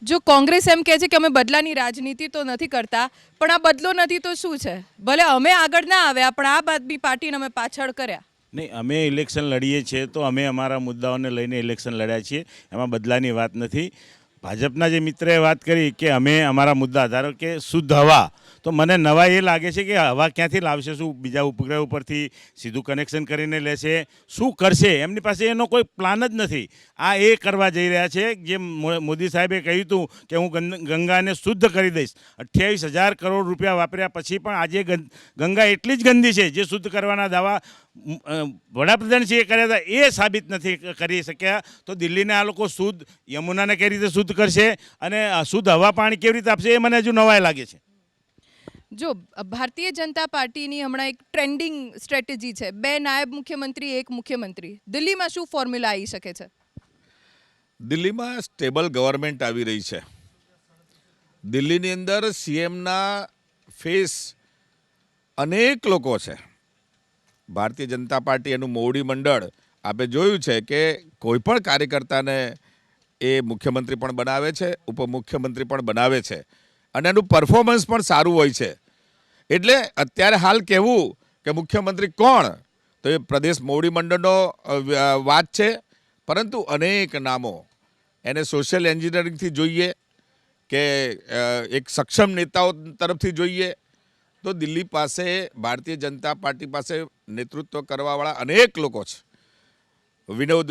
જો કોંગ્રેસ એમ કહે છે કે અમે બદલાની રાજનીતિ તો નથી કરતા, પણ આ બદલો નથી તો શું છે? ભલે અમે આગળ ના આવ્યા પણ આમ આદમી પાર્ટીને અમે પાછળ કર્યા. નહીં, અમે ઇલેક્શન લડીએ છીએ તો અમે અમારા મુદ્દાઓને લઈને ઇલેક્શન લડ્યા છીએ, એમાં બદલાની વાત નથી. ભાજપના જે મિત્રએ વાત કરી કે અમે અમારા મુદ્દા, ધારો કે શુદ્ધ હવા, તો મને નવા એ લાગે છે કે હવા ક્યાંથી લાવશે? શું બીજા ઉપગ્રહ ઉપરથી સીધું કનેક્શન કરીને લેશે? શું કરશે? એમની પાસે એનો કોઈ પ્લાન જ નથી. આ એ કરવા જઈ રહ્યા છે જે મોદી સાહેબે કહ્યું હતું કે હું ગંગાને શુદ્ધ કરી દઈશ. 28,000 કરોડ રૂપિયા વાપર્યા પછી પણ આજે ગંગા એટલી જ ગંદી છે જે શુદ્ધ કરવાના દાવા વડાપ્રધાનશ્રીએ કર્યા હતા એ સાબિત નથી કરી શક્યા. તો દિલ્હીને આ લોકો શુદ્ધ યમુનાને કઈ રીતે શુદ્ધ કરશે અને શુદ્ધ હવા પાણી કેવી રીતે આપશે, એ મને હજુ નવાઈ લાગે છે. જો ભારતીય જનતા પાર્ટીની હમણાં એક ટ્રેન્ડિંગ સ્ટ્રેટેજી છે, 2 નાયબ મુખ્યમંત્રી 1 મુખ્યમંત્રી. દિલ્હીમાં શું ફોર્મ્યુલા આવી શકે છે? દિલ્હીમાં સ્ટેબલ ગવર્મેન્ટ આવી રહી છે. દિલ્હીની અંદર સીએમના ફેસ અનેક લોકો છે. ભારતીય જનતા પાર્ટી એનું મોવડી મંડળ આપણે જોયું છે કે કોઈ પણ કાર્યકર્તાને એ મુખ્યમંત્રી પણ બનાવે છે, ઉપમુખ્યમંત્રી પણ બનાવે છે અને એનું પરફોર્મન્સ પણ સારું હોય છે. એટલે અત્યારે હાલ કહેવું કે મુખ્યમંત્રી કોણ, તો એ પ્રદેશ મોવડી મંડળનો વાત છે. પરંતુ અનેક નામો એને સોશિયલ એન્જિનિયરિંગથી જોઈએ કે એક સક્ષમ નેતાઓ તરફથી જોઈએ તો દિલ્હી પાસે ભારતીય જનતા પાર્ટી પાસે નેતૃત્વ કરવાવાળા અનેક લોકો છે. વિનોદ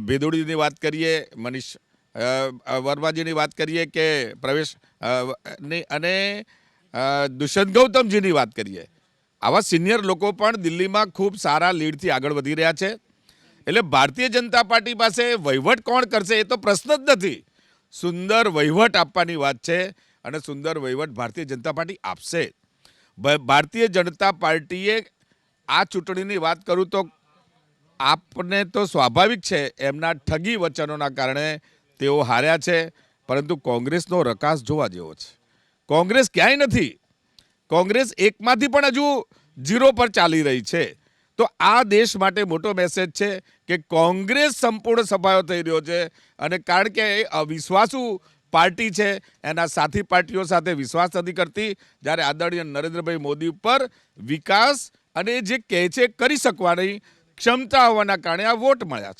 ભેદોડીની વાત કરીએ, મનીષ વર્માજીની વાત કરીએ કે પ્રવેશ અને દુષ્યંત ગૌતમજીની વાત કરીએ. આવા સિનિયર લોકો પણ દિલ્હીમાં ખૂબ સારા લીડથી આગળ વધી રહ્યા છે. એટલે ભારતીય જનતા પાર્ટી પાસે વહીવટ કોણ કરશે એ તો પ્રશ્ન જ નથી. સુંદર વહીવટ આપવાની વાત છે અને સુંદર વહીવટ ભારતીય જનતા પાર્ટી આપશે. ભારતીય જનતા પાર્ટીએ આ ચૂંટણીની વાત કરું તો આપને તો સ્વાભાવિક છે એમના ઠગી વચનોના કારણે તેઓ હાર્યા છે. પરંતુ કોંગ્રેસનો રકાસ જોવા જેવો છે. કોંગ્રેસ ક્યાંય નથી. કોંગ્રેસ એકમાંથી પણ હજુ 0 પર ચાલી રહી છે. તો આ દેશ માટે મોટો મેસેજ છે કે કોંગ્રેસ સંપૂર્ણ સફાયો થઈ રહ્યો છે અને કારણ કે અવિશ્વાસુ પાર્ટી છે, એના સાથી પાર્ટીઓ સાથે વિશ્વાસ નથી કરતી. જ્યારે આદરણીય નરેન્દ્રભાઈ મોદી ઉપર વિકાસ અને જે કહે છે કરી શકવાની ક્ષમતા હોવાના કારણે આ વોટ મળ્યા છે.